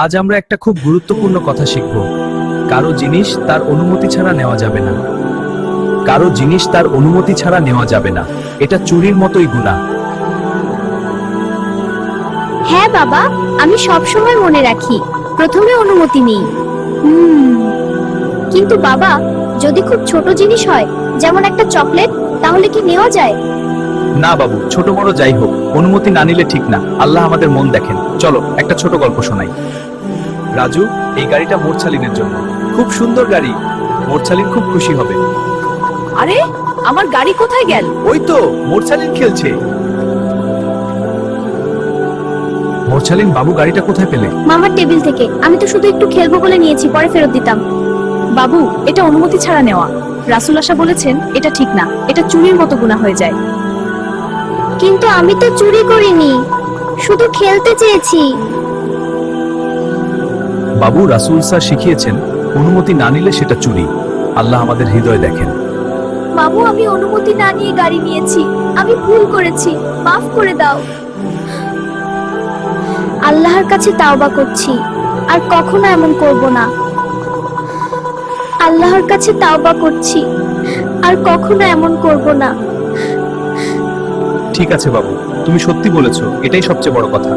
আজ আমরা একটা খুব গুরুত্বপূর্ণ কথা শিখব। কারো জিনিস তার অনুমতি ছাড়া নেওয়া যাবে না। কারো জিনিস তার অনুমতি ছাড়া নেওয়া যাবে না। এটা চুরির মতোই গুনাহ। হ্যাঁ বাবা, আমি সব সময় মনে রাখি প্রথমে অনুমতি নেই। কিন্তু বাবা, যদি খুব ছোট জিনিস হয়, যেমন একটা চকলেট, তাহলে কি নেওয়া যায়? না বাবু, ছোট বড় যাই হোক, অনুমতি না নিলে ঠিক না। আল্লাহ আমাদের মন দেখেন। চলো একটা ছোট গল্প শোনাই। রাজু, এই গাড়িটা মোরছালিনের জন্য। খুব সুন্দর গাড়ি, মোরছালিন খুব খুশি হবে। আরে, আমার গাড়ি কোথায় গেল? ওই তো মোরছালিন খেলছে। মোরছালিন বাবু, গাড়িটা কোথায় পেলে? মামার টেবিল থেকে। আমি তো শুধু একটু খেলবো বলে নিয়েছি, পরে ফেরত দিতাম। বাবু, এটা অনুমতি ছাড়া নেওয়া। রাসূল আশা বলেছেন এটা ঠিক না, এটা চুরির মতো গুনাহ হয়ে যায়। কিন্তু আমি তো চুরি করিনি, শুধু খেলতে চেয়েছি। বাবু, রাসূল স্যার শিখিয়েছেন অনুমতি না নিলে সেটা চুরি। আল্লাহ আমাদের হৃদয় দেখেন। বাবু, আমি অনুমতি না নিয়ে গাড়ি নিয়েছি। আমি ভুল করেছি, মাফ করে দাও। আল্লাহর কাছে তাওবা করছি, আর কখনো এমন করব না। আল্লাহর কাছে তাওবা করছি, আর কখনো এমন করব না। ঠিক আছে বাবু, তুমি সত্যি বলেছো, এটাই সবচেয়ে বড় কথা।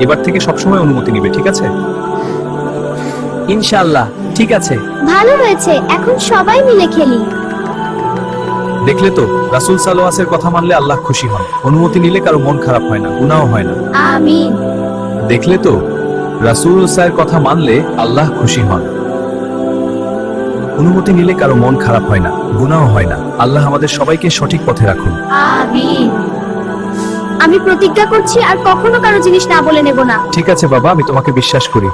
এবার থেকে সবসময় অনুমতি নিবে, ঠিক আছে? ইনশাআল্লাহ। ঠিক আছে। ভালো হয়েছে, এখন সবাই মিলে খেলি। দেখলে তো, রাসূল সাল্লাল্লাহু আলাইহি কথা মানলে আল্লাহ খুশি হন। অনুমতি নিলে কারো মন খারাপ হয় না, গুনাহও হয় না। আমিন। দেখলে তো, রাসূল স্যার কথা মানলে আল্লাহ খুশি হন। অনুমতি নিলে কারো মন খারাপ হয় না, গুনাহও হয় না। আল্লাহ আমাদের সবাইকে সঠিক পথে রাখুন। আমিন। আমি প্রতিজ্ঞা করছি আর কখনো কারো জিনিস না বলে নেব না। ঠিক আছে বাবা, আমি তোমাকে বিশ্বাস করি।